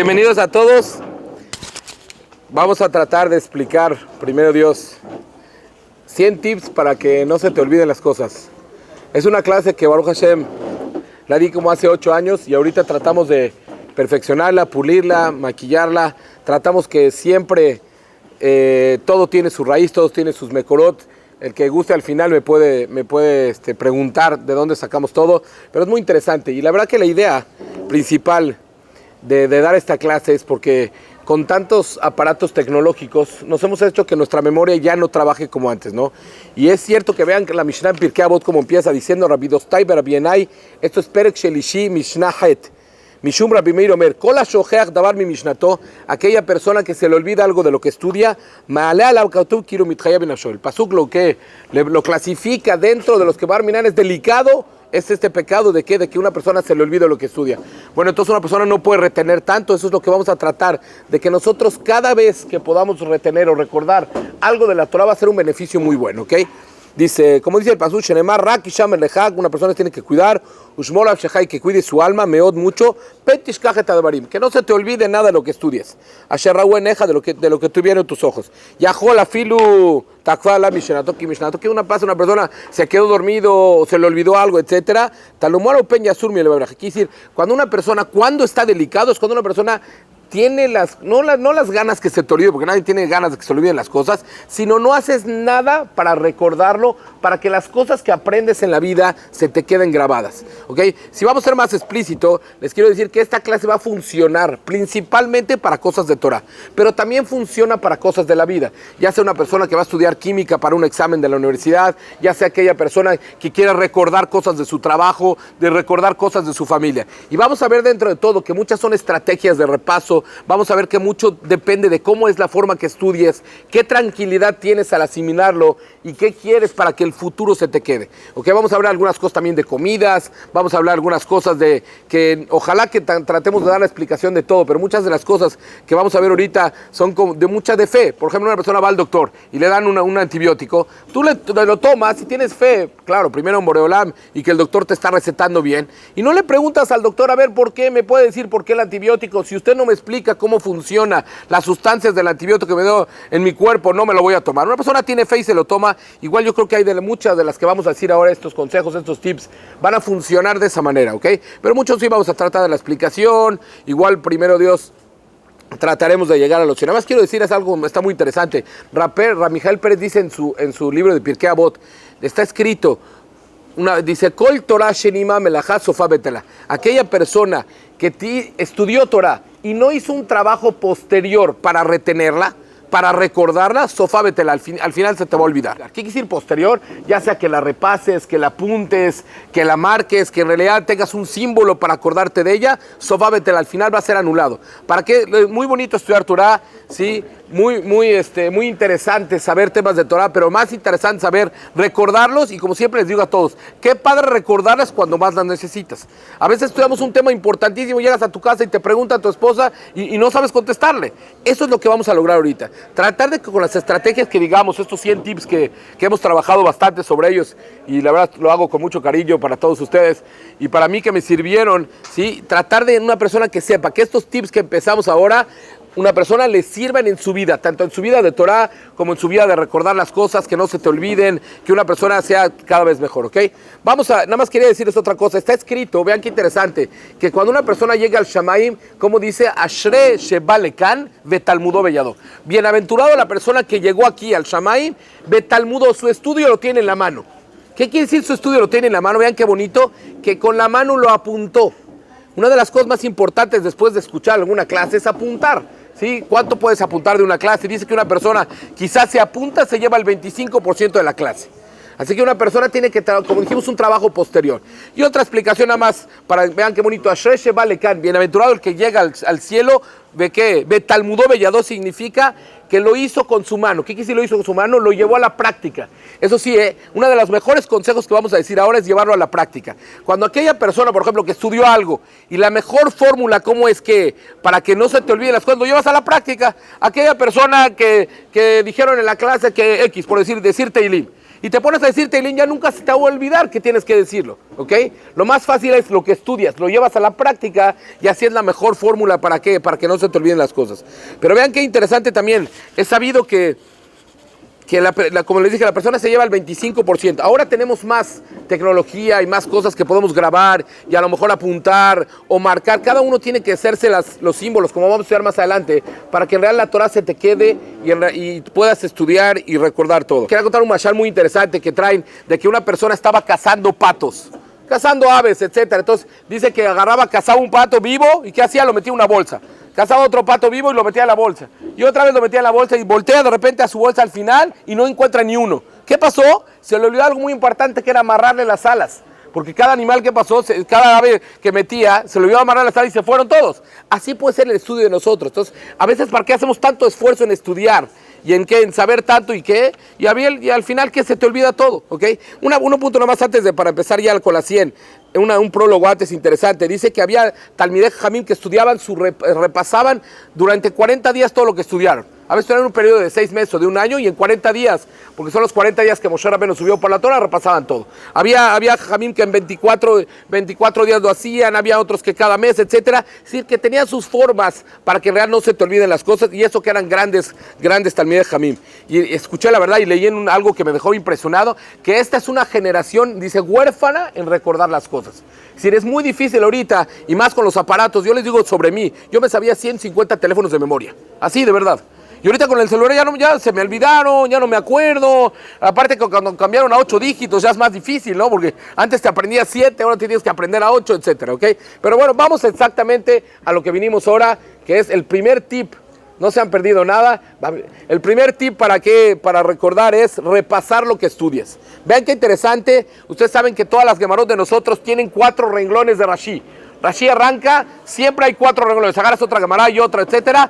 Bienvenidos a todos. Vamos a tratar de explicar, primero Dios, 100 tips para que no se te olviden las cosas. Es una clase que Baruch Hashem la di como hace 8 años y ahorita tratamos de perfeccionarla, pulirla, maquillarla. Tratamos que siempre todo tiene su raíz, todo tiene sus mekorot. El que guste al final me puede preguntar de dónde sacamos todo, pero es muy interesante. Y la verdad que la idea principal de dar esta clase es porque con tantos aparatos tecnológicos nos hemos hecho que nuestra memoria ya no trabaje como antes, ¿no? Y es cierto que vean que la Mishnah en Pirkei Avot como empieza diciendo Rabbi Dostai Rabbi Yenai, esto es Perek Shelishi Mishnah Het. Mishum Rabbi Meir Omer, Kol HaShocheach Davar Mi Mishnato, aquella persona que se le olvida algo de lo que estudia, Ma'aleh Alav Katuv Kiru Mitchayev Benafsho. El pasuk lo clasifica dentro de los que Bar Minan es delicado, es este pecado de que una persona se le olvida lo que estudia. Bueno, entonces una persona no puede retener tanto, eso es lo que vamos a tratar, de que nosotros cada vez que podamos retener o recordar algo de la Torah va a ser un beneficio muy bueno, ¿ok? Dice, como dice el pasuk, Shenemar Rak Isham Elechak, una persona tiene que cuidar, Ushmor Avshechai, que cuide su alma, Meod mucho, Petishkach et Advarim, que no se te olvide nada de lo que estudies, Asher Rahu Eneja, de lo que tuvieron tus ojos, Yahol Afilu Takva la Mishnato, que una persona se quedó dormido, o se le olvidó algo, etcétera, Talumaro Peña Surmi el Bebraj, quiere decir, cuando está delicado, es cuando una persona tiene no las ganas que se te olvide, porque nadie tiene ganas de que se olviden las cosas, sino no haces nada para recordarlo, para que las cosas que aprendes en la vida se te queden grabadas, ¿ok? Si vamos a ser más explícito, les quiero decir que esta clase va a funcionar principalmente para cosas de Torah, pero también funciona para cosas de la vida, ya sea una persona que va a estudiar química para un examen de la universidad, ya sea aquella persona que quiera recordar cosas de su trabajo, de recordar cosas de su familia. Y vamos a ver dentro de todo que muchas son estrategias de repaso. Vamos a ver que mucho depende de cómo es la forma que estudies, qué tranquilidad tienes al asimilarlo y qué quieres para que el futuro se te quede. Okay, vamos a hablar algunas cosas también de comidas, vamos a hablar algunas cosas de que ojalá que tratemos de dar la explicación de todo, pero muchas de las cosas que vamos a ver ahorita son de mucha de fe. Por ejemplo, una persona va al doctor y le dan un antibiótico, tú lo tomas y tienes fe, claro, primero en Boreolam y que el doctor te está recetando bien, y no le preguntas al doctor, a ver, ¿por qué? ¿Me puede decir por qué el antibiótico? Si usted no me explica cómo funciona las sustancias del antibiótico que me dio en mi cuerpo, no me lo voy a tomar. Una persona tiene fe y se lo toma. Igual yo creo que hay muchas de las que vamos a decir ahora, estos consejos, estos tips, van a funcionar de esa manera, ¿ok? Pero muchos sí vamos a tratar de la explicación. Igual, primero Dios, trataremos de llegar a los 100. Nada más quiero decir, es algo, está muy interesante. Ramijael Pérez dice en su libro de Pirkei Avot, está escrito, dice, Kol Torah Shenima Melachá Sofá Betela. Aquella persona que estudió Torah y no hizo un trabajo posterior para retenerla, para recordarla, Sofá Betela, al final se te va a olvidar. ¿Qué quiere decir posterior? Ya sea que la repases, que la apuntes, que la marques, que en realidad tengas un símbolo para acordarte de ella, Sofá Betela, al final va a ser anulado. ¿Para qué? Muy bonito estudiar Torah, ¿sí? Muy interesante saber temas de Torah, pero más interesante saber recordarlos, y como siempre les digo a todos, qué padre recordarlas cuando más las necesitas. A veces estudiamos un tema importantísimo, llegas a tu casa y te pregunta a tu esposa y no sabes contestarle. Eso es lo que vamos a lograr ahorita. Tratar de que con las estrategias que digamos, estos 100 tips que hemos trabajado bastante sobre ellos, y la verdad lo hago con mucho cariño para todos ustedes, y para mí que me sirvieron, ¿sí? Tratar de una persona que sepa que estos tips que empezamos ahora, una persona le sirvan en su vida, tanto en su vida de Torah como en su vida de recordar las cosas, que no se te olviden, que una persona sea cada vez mejor, ¿ok? Nada más quería decirles otra cosa, está escrito, vean qué interesante, que cuando una persona llega al Shamaim, como dice, Ashre Sheba Lekan Betalmudo Bellado, bienaventurado la persona que llegó aquí al Shamaim, Betalmudo, su estudio lo tiene en la mano. ¿Qué quiere decir su estudio lo tiene en la mano? Vean qué bonito, que con la mano lo apuntó. Una de las cosas más importantes después de escuchar alguna clase es apuntar. ¿Sí? ¿Cuánto puedes apuntar de una clase? Dice que una persona quizás se apunta, se lleva el 25% de la clase. Así que una persona tiene que, como dijimos, un trabajo posterior. Y otra explicación nada más, para que vean qué bonito. Ashrei Sheba Lekan, bienaventurado el que llega al cielo, ¿de qué? Betalmudó Bellado significa que lo hizo con su mano. ¿Qué quiere decir lo hizo con su mano? Lo llevó a la práctica. Eso sí, uno de los mejores consejos que vamos a decir ahora es llevarlo a la práctica. Cuando aquella persona, por ejemplo, que estudió algo, y la mejor fórmula, ¿cómo es que, para que no se te olviden las cosas, lo llevas a la práctica? Aquella persona que dijeron en la clase que X, por decir Teilim, y te pones a decir Teilín, ya nunca se te va a olvidar que tienes que decirlo, ¿ok? Lo más fácil es lo que estudias, lo llevas a la práctica y así es la mejor fórmula para que no se te olviden las cosas. Pero vean qué interesante también, es sabido que como les dije, la persona se lleva el 25%. Ahora tenemos más tecnología y más cosas que podemos grabar y a lo mejor apuntar o marcar. Cada uno tiene que hacerse los símbolos, como vamos a estudiar más adelante, para que en realidad la Torah se te quede y puedas estudiar y recordar todo. Quiero contar un mashal muy interesante que traen de que una persona estaba cazando patos, cazando aves, etcétera. Entonces dice que cazaba un pato vivo y ¿qué hacía? Lo metía en una bolsa. Cazaba otro pato vivo y lo metía en la bolsa. Y otra vez lo metía en la bolsa y voltea de repente a su bolsa al final y no encuentra ni uno. ¿Qué pasó? Se le olvidó algo muy importante que era amarrarle las alas. Porque cada animal que pasó, cada ave que metía, se le olvidó amarrar las alas y se fueron todos. Así puede ser el estudio de nosotros. Entonces, a veces, ¿para qué hacemos tanto esfuerzo en estudiar? ¿Y en qué? En saber tanto y qué. Y al final que se te olvida todo, ¿ok? Un punto nomás antes para empezar ya con la 100. Un prólogo antes interesante. Dice que había Talmidei Jamim que estudiaban, repasaban durante 40 días todo lo que estudiaron. A veces estudiaron un periodo de 6 meses o de un año y en 40 días, porque son los 40 días que Moshe Rabbeinu subió por la Torah, repasaban todo. Había Jamim que en 24 días lo hacían, había otros que cada mes, etcétera. Es decir, que tenían sus formas para que en realidad no se te olviden las cosas y eso que eran grandes Talmidei Jamim. Y escuché la verdad y leí algo que me dejó impresionado, que esta es una generación, dice, huérfana en recordar las cosas. Es decir, es muy difícil ahorita, y más con los aparatos. Yo les digo sobre mí, yo me sabía 150 teléfonos de memoria, así de verdad. Y ahorita con el celular ya se me olvidaron, ya no me acuerdo. Aparte que cuando cambiaron a 8 dígitos ya es más difícil, ¿no? Porque antes te aprendías 7, ahora tienes que aprender a 8, etcétera, ¿ok? Pero bueno, vamos exactamente a lo que vinimos ahora, que es el primer tip. No se han perdido nada. El primer tip para recordar es repasar lo que estudias. Vean qué interesante. Ustedes saben que todas las Gemarot de nosotros tienen 4 renglones de Rashi. Rashi arranca, siempre hay 4 renglones. Agarras otra Gemara y otra, etcétera.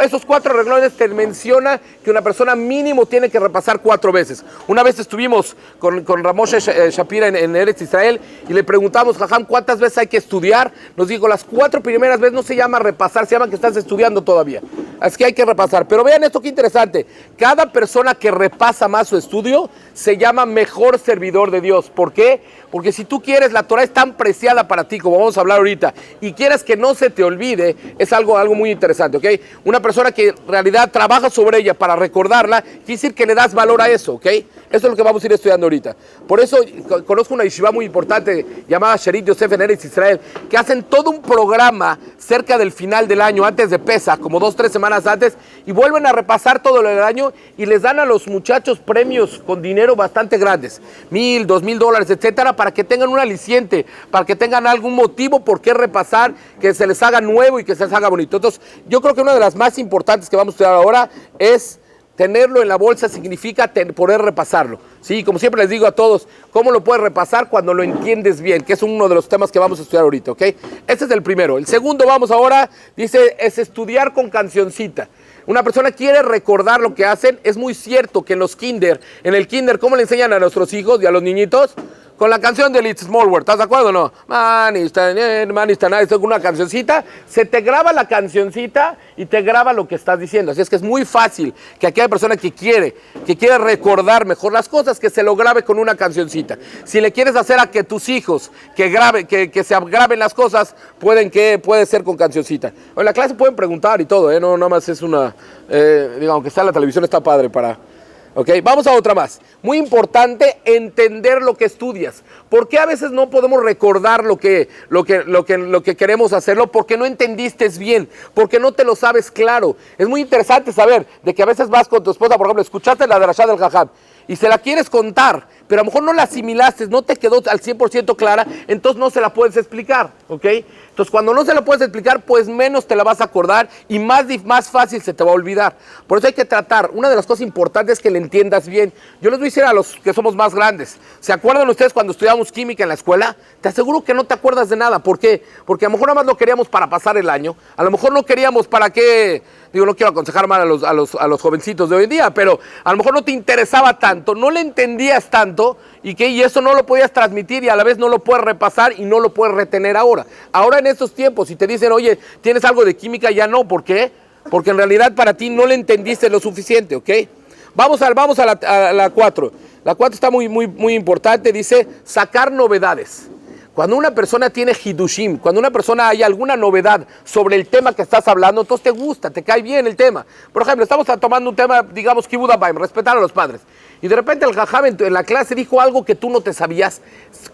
Esos 4 renglones te menciona que una persona mínimo tiene que repasar 4 veces. Una vez estuvimos con Ramoshe Shapira en Eretz Israel y le preguntamos, Jajam, ¿cuántas veces hay que estudiar? Nos dijo, las 4 primeras veces no se llama repasar, se llama que estás estudiando todavía. Así que hay que repasar. Pero vean esto qué interesante. Cada persona que repasa más su estudio se llama mejor servidor de Dios. ¿Por qué? Porque si tú quieres, la Torah es tan preciada para ti, como vamos a hablar ahorita, y quieres que no se te olvide, es algo muy interesante, ¿ok? Una persona que en realidad trabaja sobre ella para recordarla, quiere decir que le das valor a eso, ¿ok? Eso es lo que vamos a ir estudiando ahorita. Por eso conozco una yeshiva muy importante llamada Sherit Yosef en Eretz Israel, que hacen todo un programa cerca del final del año, antes de Pesach, como 2-3 semanas antes, y vuelven a repasar todo el año y les dan a los muchachos premios con dinero bastante grandes, $1,000, $2,000, etcétera, para que tengan un aliciente, para que tengan algún motivo por qué repasar, que se les haga nuevo y que se les haga bonito. Entonces, yo creo que una de las más importantes que vamos a estudiar ahora es tenerlo en la bolsa, significa poder repasarlo. Sí, como siempre les digo a todos, ¿cómo lo puedes repasar? Cuando lo entiendes bien, que es uno de los temas que vamos a estudiar ahorita, ¿ok? Este es el primero. El segundo, vamos ahora, dice, es estudiar con cancioncita. Una persona quiere recordar lo que hacen. Es muy cierto que en el kinder, ¿cómo le enseñan a nuestros hijos y a los niñitos? Con la canción de It's Small World, ¿estás de acuerdo o no? Man está nice, con una cancioncita, se te graba la cancioncita y te graba lo que estás diciendo. Así es que es muy fácil que aquella persona que quiere recordar mejor las cosas, que se lo grabe con una cancioncita. Si le quieres hacer a que tus hijos que se graben las cosas, puede ser con cancioncita. En la clase pueden preguntar y todo, no nada más es una, aunque está en la televisión está padre para... ¿Ok? Vamos a otra más. Muy importante entender lo que estudias. ¿Por qué a veces no podemos recordar lo que queremos hacerlo? Porque no entendiste bien, porque no te lo sabes claro. Es muy interesante saber de que a veces vas con tu esposa, por ejemplo, escuchaste la de Rashad del Jajam y se la quieres contar, pero a lo mejor no la asimilaste, no te quedó al 100% clara, entonces no se la puedes explicar, ¿ok? Entonces cuando no se la puedes explicar, pues menos te la vas a acordar y más fácil se te va a olvidar. Por eso hay que tratar, una de las cosas importantes es que le entiendas bien. Yo les voy a decir a los que somos más grandes, ¿se acuerdan ustedes cuando estudiábamos química en la escuela? Te aseguro que no te acuerdas de nada. ¿Por qué? Porque a lo mejor nada más lo queríamos para pasar el año, a lo mejor no queríamos para qué... Digo, no quiero aconsejar mal a los jovencitos de hoy en día, pero a lo mejor no te interesaba tanto, no le entendías tanto y eso no lo podías transmitir y a la vez no lo puedes repasar y no lo puedes retener ahora. Ahora en estos tiempos, si te dicen, oye, ¿tienes algo de química? Ya no, ¿por qué? Porque en realidad para ti no le entendiste lo suficiente, ¿ok? Vamos a la 4. La 4 está muy importante, dice sacar novedades. Cuando una persona tiene hidushim, cuando una persona hay alguna novedad sobre el tema que estás hablando, entonces te gusta, te cae bien el tema. Por ejemplo, estamos tomando un tema, digamos, Kibud Abayim, respetar a los padres. Y de repente el jajam en la clase dijo algo que tú no te sabías.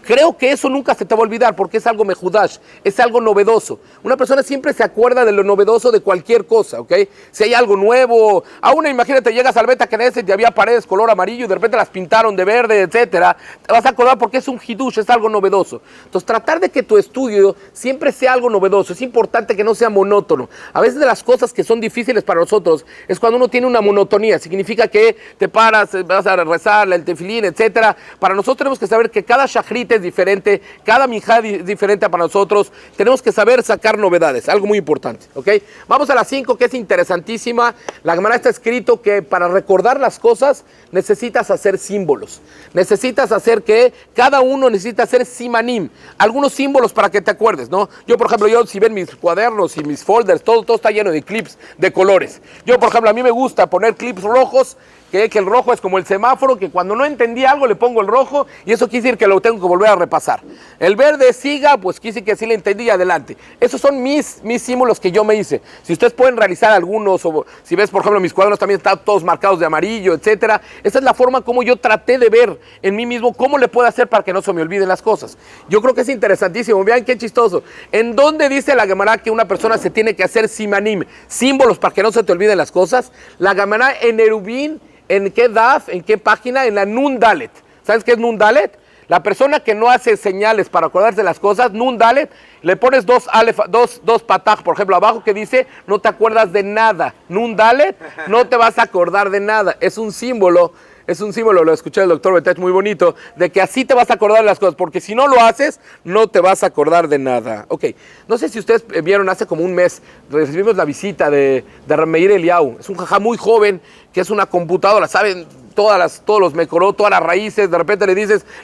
Creo que eso nunca se te va a olvidar porque es algo mejudash, es algo novedoso. Una persona siempre se acuerda de lo novedoso de cualquier cosa, ¿ok? Si hay algo nuevo, aún imagínate, llegas al Beta Knesset y había paredes color amarillo y de repente las pintaron de verde, etcétera. Te vas a acordar porque es un hidush, es algo novedoso. Entonces, tratar de que tu estudio siempre sea algo novedoso. Es importante que no sea monótono. A veces de las cosas que son difíciles para nosotros es cuando uno tiene una monotonía. Significa que te paras, vas a rezar, el tefilín, etcétera. Para nosotros tenemos que saber que cada shachrit es diferente, cada minjá es diferente para nosotros. Tenemos que saber sacar novedades, algo muy importante, ¿ok? Vamos a la 5, que es interesantísima. La Gemara está escrito que para recordar las cosas necesitas hacer símbolos. Necesitas hacer que cada uno necesita hacer simanim, algunos símbolos para que te acuerdes, ¿no? Yo, por ejemplo, si ven mis cuadernos y mis folders, todo está lleno de clips de colores. Yo, por ejemplo, a mí me gusta poner clips rojos, que el rojo es como el semáforo, que cuando no entendí algo le pongo el rojo y eso quiere decir que lo tengo que volver a repasar. El verde siga, pues quiere decir que sí le entendí y adelante. Esos son mis símbolos que yo me hice. Si ustedes pueden realizar algunos, o si ves, por ejemplo, mis cuadernos también están todos marcados de amarillo, etcétera. Esa es la forma como yo traté de ver en mí mismo cómo le puedo hacer para que no se me olviden las cosas. Yo creo que es interesantísimo. Vean qué chistoso. ¿En dónde dice la Gemara que una persona se tiene que hacer simanim, símbolos para que no se te olviden las cosas? La Gemara en Erubín. ¿En qué daf? ¿En qué página? En la Nun Dalet. ¿Sabes qué es Nun Dalet? La persona que no hace señales para acordarse de las cosas, Nun Dalet, le pones dos pataj, por ejemplo, abajo que dice, no te acuerdas de nada. Nun Dalet, no te vas a acordar de nada. Es un símbolo, lo escuché el doctor Betach muy bonito, de que así te vas a acordar de las cosas, porque si no lo haces, no te vas a acordar de nada. Ok, no sé si ustedes vieron, hace como un mes, recibimos la visita de Rameir Eliau. Es un jajá muy joven, que es una computadora, ¿saben? Todos los mecorot, todas las raíces, de repente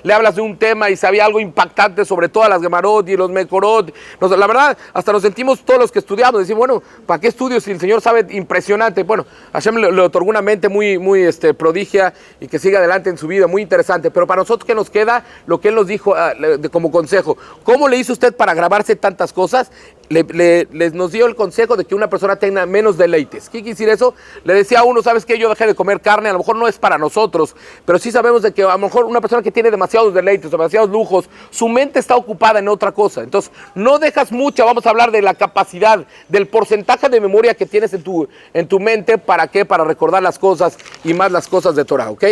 le hablas de un tema y sabía algo impactante sobre todas las gemarot y los mecorot. La verdad, hasta nos sentimos todos los que estudiamos, decimos, bueno, ¿para qué estudio si el Señor sabe impresionante? Bueno, Hashem le otorgó una mente muy prodigia y que siga adelante en su vida, muy interesante. Pero para nosotros, ¿qué nos queda? Lo que él nos dijo como consejo. ¿Cómo le hizo usted para grabarse tantas cosas? Nos dio el consejo de que una persona tenga menos deleites. ¿Qué quiere decir eso? Le decía a uno, ¿sabes qué? Yo dejé de comer carne, a lo mejor no es para nosotros, pero sí sabemos de que a lo mejor una persona que tiene demasiados deleites, demasiados lujos, su mente está ocupada en otra cosa. Entonces, no dejas mucha, vamos a hablar de la capacidad, del porcentaje de memoria que tienes en tu mente, ¿para qué? Para recordar las cosas y más las cosas de Torah, ¿ok?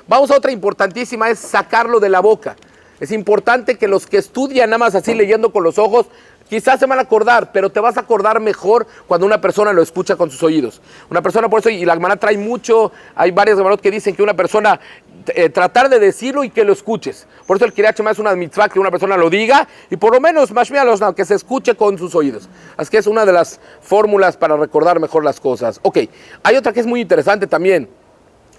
Vamos a otra importantísima, es sacarlo de la boca. Es importante que los que estudian nada más así leyendo con los ojos, quizás se van a acordar, pero te vas a acordar mejor cuando una persona lo escucha con sus oídos. Una persona, por eso, y la Gemara trae mucho, hay varias Gemarot que dicen que una persona, tratar de decirlo y que lo escuches. Por eso el Kiryat Shema es una mitzvah que una persona lo diga y por lo menos, que se escuche con sus oídos. Así que es una de las fórmulas para recordar mejor las cosas. Ok, hay otra que es muy interesante también,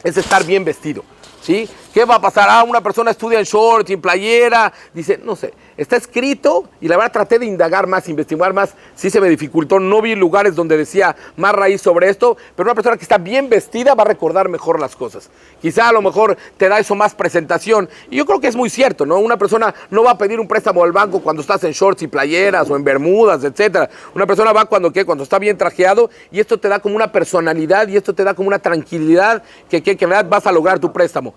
es estar bien vestido. ¿Sí? ¿Qué va a pasar? Una persona estudia en shorts, en playera, dice, no sé, está escrito y la verdad traté de indagar más, investigar más, sí se me dificultó, no vi lugares donde decía más raíz sobre esto, pero una persona que está bien vestida va a recordar mejor las cosas. Quizá a lo mejor te da eso más presentación y yo creo que es muy cierto, ¿no? Una persona no va a pedir un préstamo al banco cuando estás en shorts y playeras o en bermudas, etcétera. Una persona va cuando está bien trajeado y esto te da como una personalidad y esto te da como una tranquilidad que en realidad vas a lograr tu préstamo.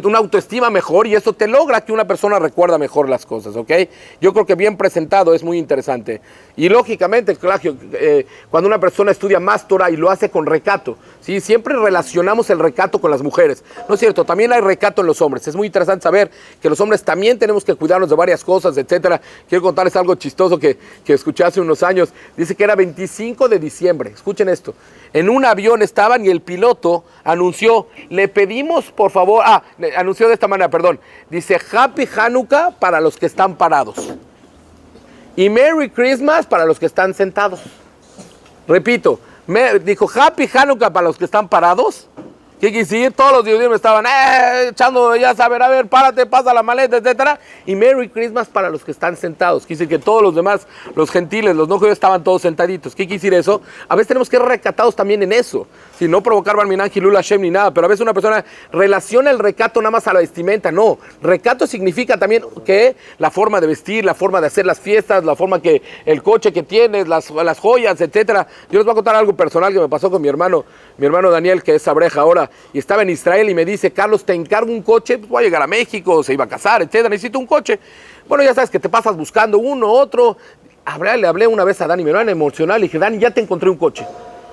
Una autoestima mejor y eso te logra que una persona recuerda mejor las cosas, ¿ok? Yo creo que bien presentado es muy interesante. Y lógicamente, cuando una persona estudia más Torah y lo hace con recato, ¿sí? Siempre relacionamos el recato con las mujeres. No es cierto, también hay recato en los hombres. Es muy interesante saber que los hombres también tenemos que cuidarnos de varias cosas, etcétera. Quiero contarles algo chistoso que escuché hace unos años. Dice que era 25 de diciembre. Escuchen esto. En un avión estaban y el piloto anunció, le pedimos por favor, anunció de esta manera, perdón, dice Happy Hanukkah para los que están parados y Merry Christmas para los que están sentados. Repito, dijo Happy Hanukkah para los que están parados. ¿Qué quiere decir? Todos los judíos me estaban echando, ya saben, a ver, párate, pasa la maleta, etcétera. Y Merry Christmas para los que están sentados. Quiere decir que todos los demás, los gentiles, los no judíos, estaban todos sentaditos. ¿Qué quiere decir eso? A veces tenemos que ser recatados también en eso. sin no provocar Barminan, Hilul Hashem ni nada, pero a veces una persona relaciona el recato nada más a la vestimenta. No, recato significa también que la forma de vestir, la forma de hacer las fiestas, la forma que el coche que tienes, las joyas, etcétera. Yo les voy a contar algo personal que me pasó con mi hermano Daniel, que es abreja ahora, y estaba en Israel y me dice, Carlos, te encargo un coche, pues voy a llegar a México, se iba a casar, etcétera, necesito un coche. Bueno, ya sabes que te pasas buscando uno, otro. Le hablé una vez a Dani, mi hermano emocional, y dije, Dani, ya te encontré un coche.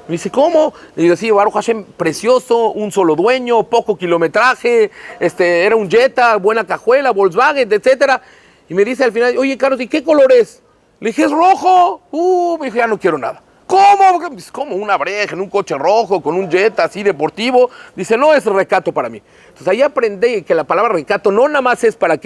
Me dice, ¿cómo? Le digo, sí, Baruch Hashem, precioso, un solo dueño, poco kilometraje, era un Jetta, buena cajuela, Volkswagen, etcétera. Y me dice al final, oye, Carlos, ¿y qué color es? Le dije, es rojo. Me dije, ya no quiero nada. ¿Cómo? ¿Cómo? Una breja en un coche rojo, con un Jetta así deportivo. Dice, no es recato para mí. Entonces ahí aprendí que la palabra recato no nada más es para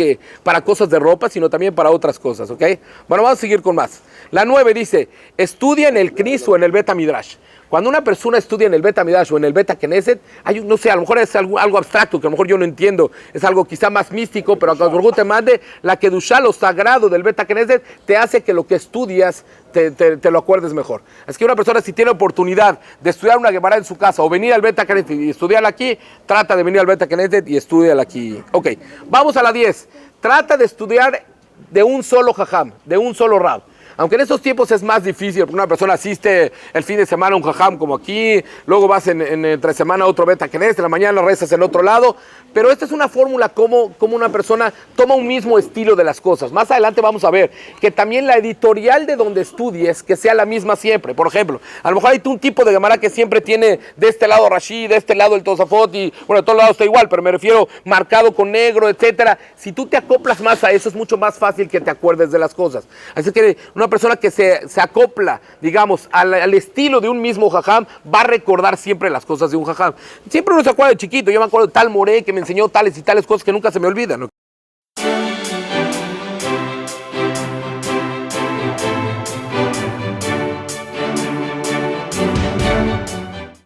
cosas de ropa, sino también para otras cosas, ¿ok? Bueno, vamos a seguir con más. La 9 dice, estudia en el Knis o en el Bet Midrash. Cuando una persona estudia en el Bet Midrash o en el Bet Knesset, no sé, a lo mejor es algo abstracto, que a lo mejor yo no entiendo, es algo quizá más místico, pero a Kadosh te mande la Kedushá, lo sagrado del Bet Knesset, te hace que lo que estudias te lo acuerdes mejor. Así que una persona, si tiene oportunidad de estudiar una Gemara en su casa o venir al Bet Knesset y estudiarla aquí, trata de venir al Bet Knesset y estudiarla aquí. Ok, vamos a la 10. Trata de estudiar de un solo jajam, de un solo rab. Aunque en estos tiempos es más difícil, porque una persona asiste el fin de semana a un jajam como aquí, luego vas entre semana a otro Bet Knesset, en la mañana rezas en otro lado, pero esta es una fórmula como una persona toma un mismo estilo de las cosas. Más adelante vamos a ver que también la editorial de donde estudies, que sea la misma siempre. Por ejemplo, a lo mejor hay un tipo de Gemara que siempre tiene de este lado Rashi, de este lado el Tosafot, y bueno, de todos lados está igual, pero me refiero marcado con negro, etcétera. Si tú te acoplas más a eso, es mucho más fácil que te acuerdes de las cosas. Así que una persona que se acopla, digamos, al estilo de un mismo jajam, va a recordar siempre las cosas de un jajam. Siempre uno se acuerda de chiquito, yo me acuerdo de tal Moré que me enseñó tales y tales cosas que nunca se me olvidan, ¿no?